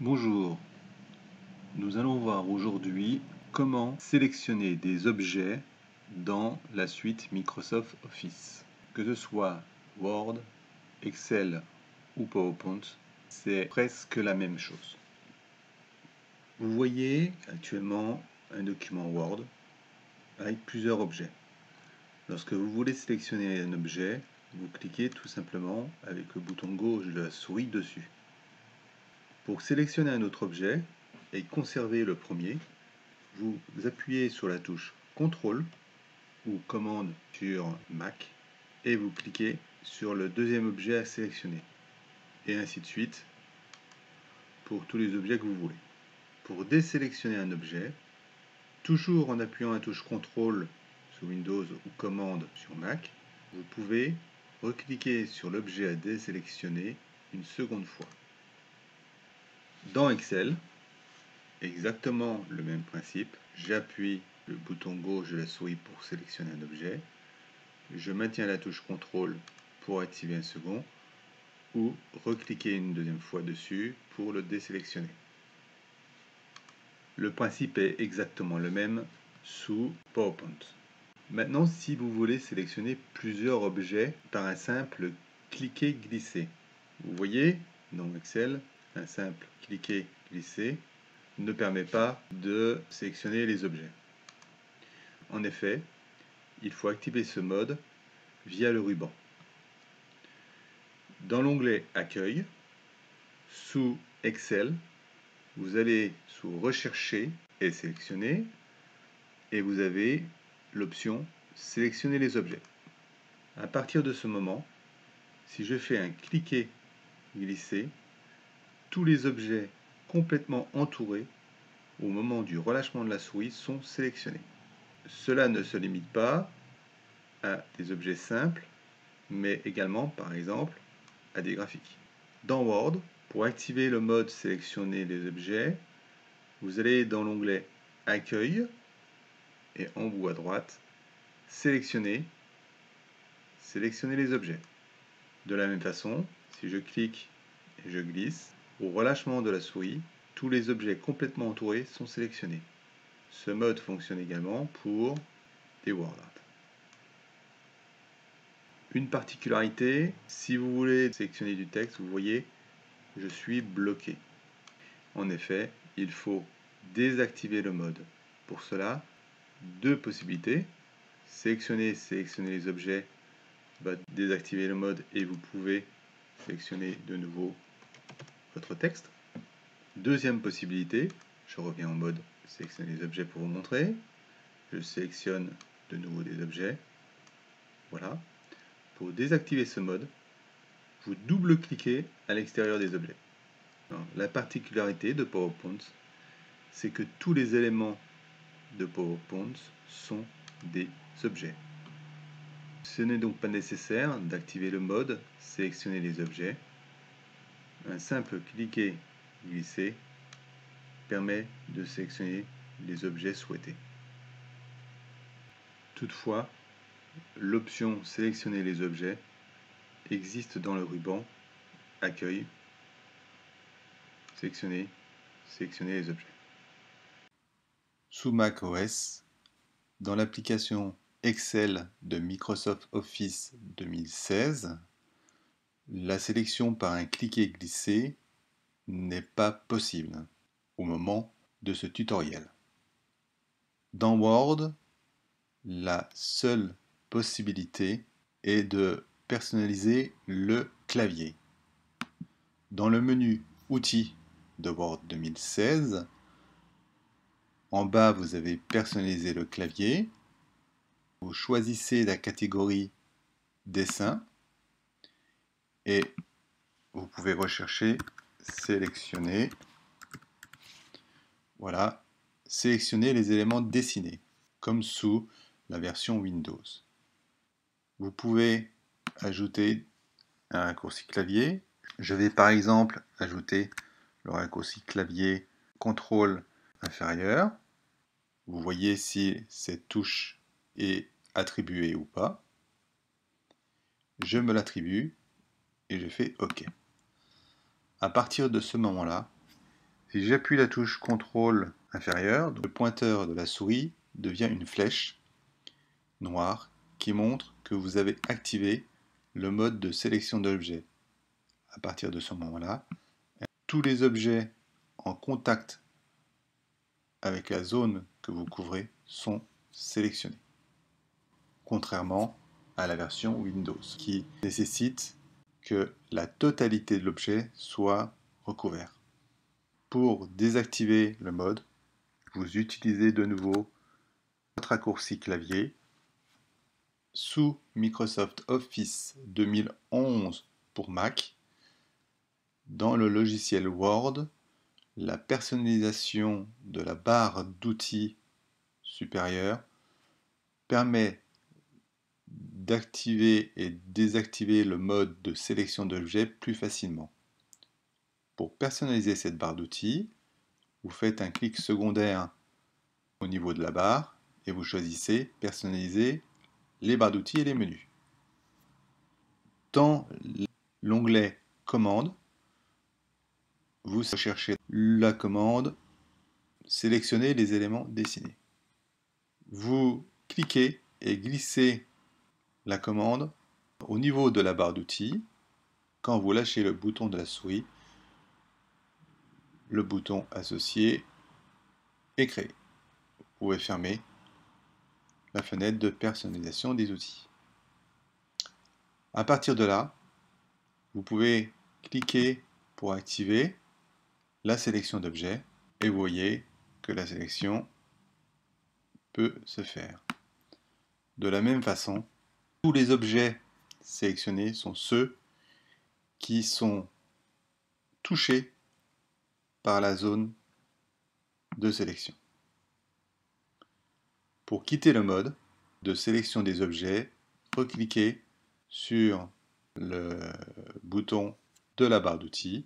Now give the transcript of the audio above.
Bonjour, nous allons voir aujourd'hui comment sélectionner des objets dans la suite Microsoft Office. Que ce soit Word, Excel ou PowerPoint, c'est presque la même chose. Vous voyez actuellement un document Word avec plusieurs objets. Lorsque vous voulez sélectionner un objet, vous cliquez tout simplement avec le bouton gauche de la souris dessus. Pour sélectionner un autre objet et conserver le premier, vous appuyez sur la touche CTRL ou commande sur Mac et vous cliquez sur le deuxième objet à sélectionner. Et ainsi de suite pour tous les objets que vous voulez. Pour désélectionner un objet, toujours en appuyant la touche CTRL sur Windows ou commande sur Mac, vous pouvez recliquer sur l'objet à désélectionner une seconde fois. Dans Excel, exactement le même principe, j'appuie le bouton gauche de la souris pour sélectionner un objet, je maintiens la touche CTRL pour activer un second, ou recliquer une deuxième fois dessus pour le désélectionner. Le principe est exactement le même sous PowerPoint. Maintenant, si vous voulez sélectionner plusieurs objets par un simple cliquer-glisser, vous voyez dans Excel, un simple cliquer-glisser ne permet pas de sélectionner les objets. En effet, il faut activer ce mode via le ruban. Dans l'onglet Accueil, sous Excel, vous allez sous Rechercher et Sélectionner, et vous avez l'option Sélectionner les objets. À partir de ce moment, si je fais un cliquer-glisser, tous les objets complètement entourés au moment du relâchement de la souris sont sélectionnés. Cela ne se limite pas à des objets simples, mais également, par exemple, à des graphiques. Dans Word, pour activer le mode sélectionner les objets, vous allez dans l'onglet Accueil et en haut à droite, sélectionner les objets. De la même façon, si je clique et je glisse, au relâchement de la souris, tous les objets complètement entourés sont sélectionnés. Ce mode fonctionne également pour des Word Art. Une particularité, si vous voulez sélectionner du texte, vous voyez, je suis bloqué. En effet, il faut désactiver le mode. Pour cela, deux possibilités. Sélectionner les objets va désactiver le mode et vous pouvez sélectionner de nouveau votre texte. Deuxième possibilité, je reviens en mode sélectionner les objets pour vous montrer. Je sélectionne de nouveau des objets. Voilà. Pour désactiver ce mode, vous double-cliquez à l'extérieur des objets. Alors, la particularité de PowerPoint, c'est que tous les éléments de PowerPoint sont des objets. Ce n'est donc pas nécessaire d'activer le mode sélectionner les objets. Un simple cliquer-glisser permet de sélectionner les objets souhaités. Toutefois, l'option sélectionner les objets existe dans le ruban Accueil, sélectionner les objets. Sous macOS, dans l'application Excel de Microsoft Office 2016, la sélection par un cliquer-glisser n'est pas possible au moment de ce tutoriel. Dans Word, la seule possibilité est de personnaliser le clavier. Dans le menu Outils de Word 2016, en bas vous avez personnalisé le clavier. Vous choisissez la catégorie Dessin et vous pouvez rechercher Sélectionner. Voilà, sélectionner les éléments dessinés, comme sous la version Windows. Vous pouvez ajouter un raccourci clavier. Je vais par exemple ajouter le raccourci clavier CTRL inférieur. Vous voyez si cette touche est attribuée ou pas. Je me l'attribue et je fais OK. À partir de ce moment-là, Si j'appuie la touche CTRL inférieur, le pointeur de la souris devient une flèche noire qui montre que vous avez activé le mode de sélection d'objets. À partir de ce moment-là, tous les objets en contact avec la zone que vous couvrez sont sélectionnés. Contrairement à la version Windows qui nécessite que la totalité de l'objet soit recouvert. Pour désactiver le mode, vous utilisez de nouveau votre raccourci clavier. Sous Microsoft Office 2011 pour Mac, dans le logiciel Word, la personnalisation de la barre d'outils supérieure permet d'activer et désactiver le mode de sélection d'objets plus facilement. Pour personnaliser cette barre d'outils, vous faites un clic secondaire au niveau de la barre et vous choisissez personnaliser les barres d'outils et les menus. Dans l'onglet commande, vous recherchez la commande sélectionner les éléments dessinés. Vous cliquez et glissez la commande au niveau de la barre d'outils. Quand vous lâchez le bouton de la souris, le bouton associé est créé. Vous pouvez fermer la fenêtre de personnalisation des outils. À partir de là, vous pouvez cliquer pour activer la sélection d'objets et vous voyez que la sélection peut se faire. De la même façon, tous les objets sélectionnés sont ceux qui sont touchés par la zone de sélection. Pour quitter le mode de sélection des objets, recliquez sur le bouton de la barre d'outils